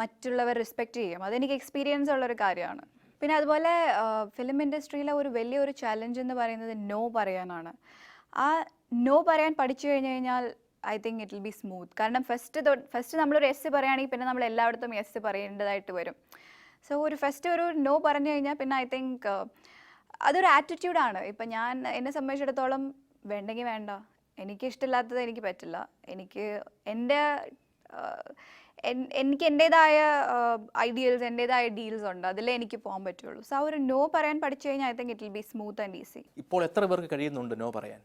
മറ്റുള്ളവർ റെസ്പെക്റ്റ് ചെയ്യും. അതെനിക്ക് എക്സ്പീരിയൻസ് ഉള്ളൊരു കാര്യമാണ്. പിന്നെ അതുപോലെ ഫിലിം ഇൻഡസ്ട്രിയിലെ ഒരു വലിയൊരു ചലഞ്ച് എന്ന് പറയുന്നത് നോ പറയാനാണ്. ആ നോ പറയാൻ പഠിച്ചു കഴിഞ്ഞ് കഴിഞ്ഞാൽ I think it will be smooth. കാരണം ഫസ്റ്റ് നമ്മളൊരു എസ് പറയുകയാണെങ്കിൽ പിന്നെ നമ്മൾ എല്ലായിടത്തും എസ് പറയേണ്ടതായിട്ട് വരും. സോ ഒരു നോ പറഞ്ഞു കഴിഞ്ഞാൽ പിന്നെ ഐ തിങ്ക് അതൊരു ആറ്റിറ്റ്യൂഡാണ്. ഇപ്പം എന്നെ സംബന്ധിച്ചിടത്തോളം വേണ്ടെങ്കിൽ വേണ്ട, എനിക്ക് ഇഷ്ടമില്ലാത്തത് എനിക്ക് പറ്റില്ല, എനിക്ക് എൻ്റേതായ ഐഡിയൽസ്, എൻ്റേതായ ഡീൽസ് ഉണ്ട്, അതിലേ എനിക്ക് പോകാൻ പറ്റുള്ളൂ. സോ ആ ഒരു നോ പറയാൻ പഠിച്ചു കഴിഞ്ഞാൽ I think it will be smooth and easy. ഇപ്പോൾ എത്ര പേർക്ക് കഴിയുന്നുണ്ട് നോ പറയാൻ?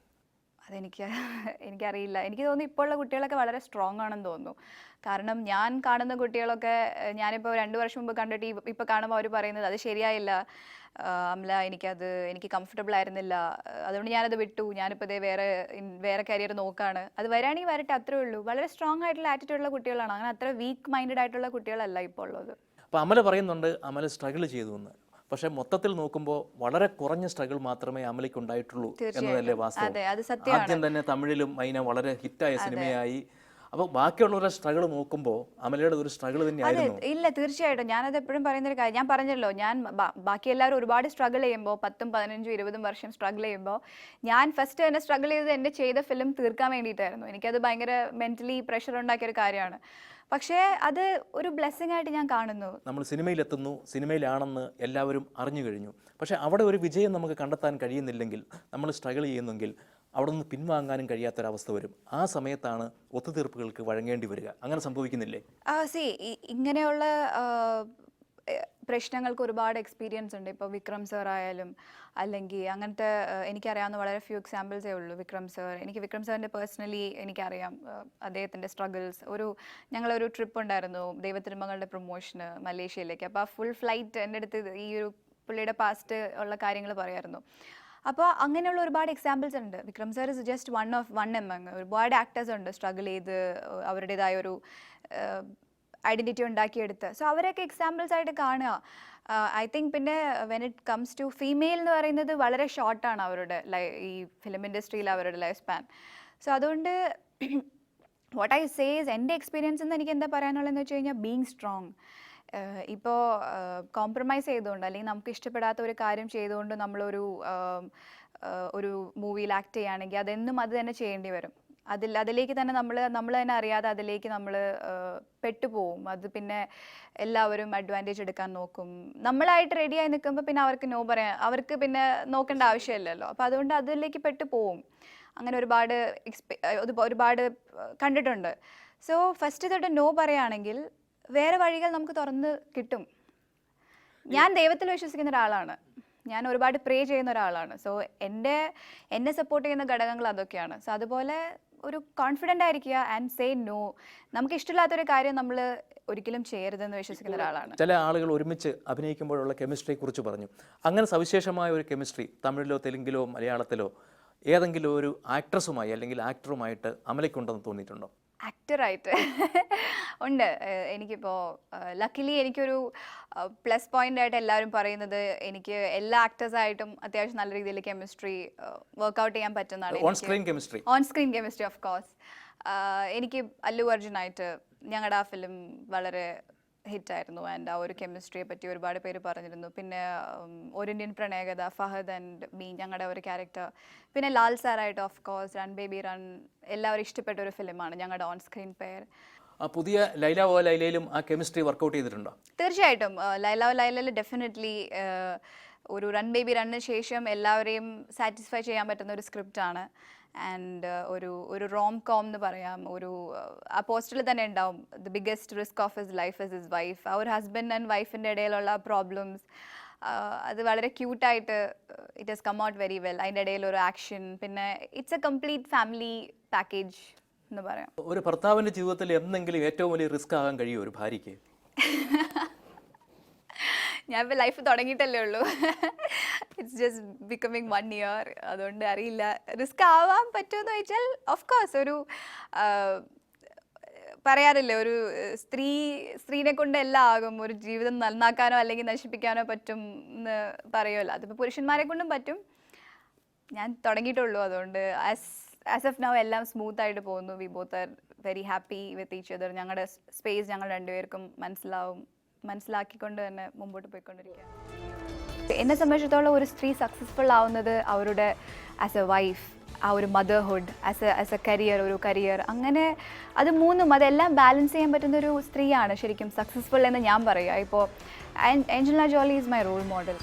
എനിക്കറിയില്ല. എനിക്ക് തോന്നുന്നു ഇപ്പോൾ ഉള്ള കുട്ടികളൊക്കെ വളരെ സ്ട്രോങ് ആണെന്ന് തോന്നുന്നു. കാരണം ഞാൻ കാണുന്ന കുട്ടികളൊക്കെ ഞാനിപ്പോൾ 2 വർഷം മുമ്പ് കണ്ടിട്ട് ഇപ്പോൾ കാണുമ്പോൾ അവർ പറയുന്നത് അത് ശരിയായില്ല അമല, എനിക്ക് കംഫർട്ടബിൾ ആയിരുന്നില്ല, അതുകൊണ്ട് ഞാനത് വിട്ടു, ഞാനിപ്പോൾ ഇതേ വേറെ കരിയർ നോക്കുകയാണ്. അത് വരാണെങ്കിൽ വരട്ടെ, അത്രേ ഉള്ളൂ. വളരെ സ്ട്രോങ് ആയിട്ടുള്ള ആറ്റിറ്റ്യൂഡുള്ള കുട്ടികളാണ്. അങ്ങനെ അത്ര വീക്ക് മൈൻഡഡ് ആയിട്ടുള്ള കുട്ടികളല്ല ഇപ്പോൾ ഉള്ളത്. അപ്പോൾ അമല പറയുന്നുണ്ട് അമല സ്ട്രഗിൾ ചെയ്തു എന്ന്. പക്ഷെ മൊത്തത്തിൽ നോക്കുമ്പോൾ വളരെ കുറഞ്ഞ സ്ട്രഗിൾ മാത്രമേ അമലയ്ക്ക് ഉണ്ടായിട്ടുള്ളൂ എന്നതല്ലേ വാസ്തവം. ആദ്യം തന്നെ തമിഴിലും മൈന വളരെ ഹിറ്റായ സിനിമയായി. അപ്പോൾ ബാക്കിയുള്ളവരുടെ സ്ട്രഗിൾ നോക്കുമ്പോൾ അമലയുടെ ഒരു സ്ട്രഗിൾ തന്നെയായിരുന്നു. ഇല്ല, തീർച്ചയായിട്ടും. ഞാനത് എപ്പോഴും പറയുന്നൊരു കാര്യം, ഞാൻ പറഞ്ഞല്ലോ, ഞാൻ ബാക്കി എല്ലാവരും ഒരുപാട് സ്ട്രഗിൾ ചെയ്യുമ്പോൾ 10, 15, 20 വർഷം സ്ട്രഗിൾ ചെയ്യുമ്പോൾ ഞാൻ ഫസ്റ്റ് തന്നെ സ്ട്രഗിൾ ചെയ്തത് എൻ്റെ ചെയ്ത ഫിലിം തീർക്കാൻ വേണ്ടിയിട്ടായിരുന്നു. എനിക്കത് ഭയങ്കര മെൻ്റലി പ്രഷർ ഉണ്ടാക്കിയൊരു കാര്യമാണ്. പക്ഷേ അത് ഒരു ബ്ലെസ്സിങ് ആയിട്ട് ഞാൻ കാണുന്നു. നമ്മൾ സിനിമയിലെത്തുന്നു, സിനിമയിലാണെന്ന് എല്ലാവരും അറിഞ്ഞു കഴിഞ്ഞു. പക്ഷേ അവിടെ ഒരു വിജയം നമുക്ക് കണ്ടെത്താൻ കഴിയുന്നില്ലെങ്കിൽ, നമ്മൾ സ്ട്രഗിൾ ചെയ്യുന്നെങ്കിൽ അവിടെ നിന്ന് പിൻവാങ്ങാനും കഴിയാത്തൊരവസ്ഥ വരും. ആ സമയത്താണ് ഒത്തുതീർപ്പുകൾക്ക് വഴങ്ങേണ്ടി വരിക. അങ്ങനെ സംഭവിക്കുന്നില്ലേ? ഇങ്ങനെയുള്ള പ്രശ്നങ്ങൾക്ക് ഒരുപാട് എക്സ്പീരിയൻസ് ഉണ്ട്. ഇപ്പോൾ വിക്രം സർ ആയാലും അല്ലെങ്കിൽ അങ്ങനത്തെ എനിക്കറിയാവുന്ന വളരെ ഫ്യൂ എക്സാമ്പിൾസേ ഉള്ളൂ. വിക്രം സാറിൻ്റെ പേഴ്സണലി എനിക്കറിയാം അദ്ദേഹത്തിൻ്റെ സ്ട്രഗിൾസ്. ഞങ്ങളൊരു ട്രിപ്പ് ഉണ്ടായിരുന്നു ദൈവത്തിരുമകളുടെ പ്രൊമോഷന് മലേഷ്യയിലേക്ക്. അപ്പോൾ ആ ഫുൾ ഫ്ലൈറ്റ് എൻ്റെ അടുത്ത് ഈ ഒരു പുള്ളിയുടെ പാസ്റ്റ് ഉള്ള കാര്യങ്ങൾ പറയായിരുന്നു. അപ്പോൾ അങ്ങനെയുള്ള ഒരുപാട് എക്സാമ്പിൾസ് ഉണ്ട്. Vikram sir is just one among ഒരുപാട് ആക്ടേഴ്സ് ഉണ്ട് സ്ട്രഗിൾ ചെയ്ത് അവരുടേതായ ഒരു ഐഡൻറ്റിറ്റി ഉണ്ടാക്കിയെടുത്ത്. സോ അവരൊക്കെ എക്സാമ്പിൾസ് ആയിട്ട് കാണുക. ഐ തിങ്ക് പിന്നെ when it comes to female എന്ന് പറയുന്നത് വളരെ ഷോർട്ടാണ് അവരുടെ ഈ ഫിലിം ഇൻഡസ്ട്രിയിൽ അവരുടെ ലൈഫ് സ്പാൻ. സോ അതുകൊണ്ട് വാട്ട് ഐ സേസ് എൻ്റെ എക്സ്പീരിയൻസ് എന്ന് എനിക്ക് എന്താ പറയാനുള്ളതെന്ന് വെച്ച് കഴിഞ്ഞാൽ ബീങ് സ്ട്രോങ്. ഇപ്പോൾ കോംപ്രമൈസ് ചെയ്തുകൊണ്ട് അല്ലെങ്കിൽ നമുക്ക് ഇഷ്ടപ്പെടാത്ത ഒരു കാര്യം ചെയ്തുകൊണ്ട് നമ്മളൊരു ഒരു മൂവിയിൽ ആക്ട് ചെയ്യുകയാണെങ്കിൽ അതെന്നും അത് തന്നെ ചെയ്യേണ്ടി വരും. അതിലേക്ക് തന്നെ നമ്മൾ തന്നെ അറിയാതെ അതിലേക്ക് നമ്മൾ പെട്ടുപോകും. അത് പിന്നെ എല്ലാവരും അഡ്വാൻറ്റേജ് എടുക്കാൻ നോക്കും. നമ്മളായിട്ട് റെഡിയായി നിൽക്കുമ്പോൾ പിന്നെ അവർക്ക് നോ പറയാൻ, അവർക്ക് പിന്നെ നോക്കേണ്ട ആവശ്യമില്ലല്ലോ. അപ്പോൾ അതുകൊണ്ട് അതിലേക്ക് പെട്ടു പോവും. അങ്ങനെ ഒരുപാട് കണ്ടിട്ടുണ്ട്. സോ ഫസ്റ്റ് തൊട്ട് നോ പറയുകയാണെങ്കിൽ വേറെ വഴികൾ നമുക്ക് തുറന്ന് കിട്ടും. ഞാൻ ദൈവത്തിൽ വിശ്വസിക്കുന്ന ഒരാളാണ്. ഞാൻ ഒരുപാട് പ്രേ ചെയ്യുന്ന ഒരാളാണ്. സോ എന്നെ സപ്പോർട്ട് ചെയ്യുന്ന ഘടകങ്ങൾ അതൊക്കെയാണ്. സോ അതുപോലെ ഒരു കോൺഫിഡൻ്റ് ആയിരിക്കുക ആൻഡ് സേ നോ. നമുക്ക് ഇഷ്ടമില്ലാത്തൊരു കാര്യം നമ്മൾ ഒരിക്കലും ചെയ്യരുതെന്ന് വിശ്വസിക്കുന്ന ഒരാളാണ്. ചില ആളുകൾ ഒരുമിച്ച് അഭിനയിക്കുമ്പോഴുള്ള കെമിസ്ട്രിയെ കുറിച്ച് പറഞ്ഞു. അങ്ങനെ സവിശേഷമായ ഒരു കെമിസ്ട്രി തമിഴിലോ തെലുങ്കിലോ മലയാളത്തിലോ ഏതെങ്കിലും ഒരു ആക്ട്രസുമായി അല്ലെങ്കിൽ ആക്ടറുമായിട്ട് അമലയ്ക്കുണ്ടെന്ന് തോന്നിയിട്ടുണ്ടോ? ആക്ടറായിട്ട് ഉണ്ട്. എനിക്കിപ്പോൾ ലക്കിലി എനിക്കൊരു പ്ലസ് പോയിന്റ് ആയിട്ട് എല്ലാവരും പറയുന്നത് എനിക്ക് എല്ലാ ആക്ടേഴ്സായിട്ടും അത്യാവശ്യം നല്ല രീതിയിൽ കെമിസ്ട്രി വർക്ക്ഔട്ട് ചെയ്യാൻ പറ്റുന്നതാണ്. On screen chemistry of course. എനിക്ക് അല്ലു അർജുനായിട്ട് ഞങ്ങളുടെ ആ ഫിലിം വളരെ ഹിറ്റായിരുന്നു. ആൻഡ് ആ ഒരു കെമിസ്ട്രിയെ പറ്റി ഒരുപാട് പേര് പറഞ്ഞിരുന്നു. പിന്നെ ഒരു Indian Pranayakatha, Fahadh and me, ഞങ്ങളുടെ ഒരു ക്യാരക്ടർ. പിന്നെ ലാൽ സാറായിട്ട് of course run baby run എല്ലാവരും ഇഷ്ടപ്പെട്ട ഒരു ഫിലിമാണ് ഞങ്ങളുടെ ഓൺ സ്ക്രീൻ പെയർ. പുതിയ ലൈല ഓ ലൈലയിലും ആ കെമിസ്ട്രി വർക്കൗട്ട് ചെയ്തിട്ടുണ്ടോ? തീർച്ചയായിട്ടും. ലൈല ഓ ലൈലയിൽ ഡെഫിനറ്റ്ലി ഒരു റൺ ബേബി റണ്ണിന് ശേഷം എല്ലാവരെയും സാറ്റിസ്ഫൈ ചെയ്യാൻ പറ്റുന്ന ഒരു സ്ക്രിപ്റ്റാണ്. ആൻഡ് ഒരു റോം കോം എന്ന് പറയാം. ആ പോസ്റ്ററിൽ തന്നെ ഉണ്ടാവും the biggest risk of his life is his wife. ആ ഒരു ഹസ്ബൻഡ് ആൻഡ് വൈഫിൻ്റെ ഇടയിലുള്ള പ്രോബ്ലംസ് അത് വളരെ ക്യൂട്ടായിട്ട് it has come out very well. അതിൻ്റെ ഇടയിൽ ഒരു ആക്ഷൻ, പിന്നെ it's a complete family package എന്ന് പറയാം. ഒരു ഭർത്താവിൻ്റെ ജീവിതത്തിൽ എന്തെങ്കിലും ഏറ്റവും വലിയ റിസ്ക് ആകാൻ കഴിയുമോ ഒരു ഭാര്യയ്ക്ക്? ഞാൻ ഇപ്പോൾ ലൈഫ് തുടങ്ങിയിട്ടല്ലേ ഉള്ളൂ. It's just becoming 1 year. അതുകൊണ്ട് അറിയില്ല റിസ്ക് ആവാൻ പറ്റുമെന്ന് ചോദിച്ചാൽ ഓഫ് കോഴ്സ്. ഒരു പറയാറില്ലേ, ഒരു സ്ത്രീനെ കൊണ്ട് എല്ലാം ആകും. ഒരു ജീവിതം നന്നാക്കാനോ അല്ലെങ്കിൽ നശിപ്പിക്കാനോ പറ്റും എന്ന് പറയുമല്ലോ. അതിപ്പോൾ പുരുഷന്മാരെ കൊണ്ടും പറ്റും. ഞാൻ തുടങ്ങിയിട്ടുള്ളൂ. അതുകൊണ്ട് ആസ് ഓഫ് നൗ എല്ലാം സ്മൂത്ത് ആയിട്ട് പോകുന്നു. We both are very happy with each other. ഞങ്ങളുടെ സ്പേസ് ഞങ്ങൾ രണ്ടുപേർക്കും മനസ്സിലാക്കിക്കൊണ്ട് തന്നെ മുമ്പോട്ട് പോയിക്കൊണ്ടിരിക്കുക. എന്നെ സംബന്ധിച്ചിടത്തോളം ഒരു സ്ത്രീ സക്സസ്ഫുൾ ആവുന്നത് അവരുടെ ആസ് എ വൈഫ്, ആ ഒരു മദർഹുഡ്, ആസ് എ കരിയർ, അങ്ങനെ അത് മൂന്നും അതെല്ലാം ബാലൻസ് ചെയ്യാൻ പറ്റുന്ന ഒരു സ്ത്രീയാണ് ശരിക്കും സക്സസ്ഫുൾ എന്ന് ഞാൻ പറയുക. ഇപ്പോൾ Angelina Jolie is my role model.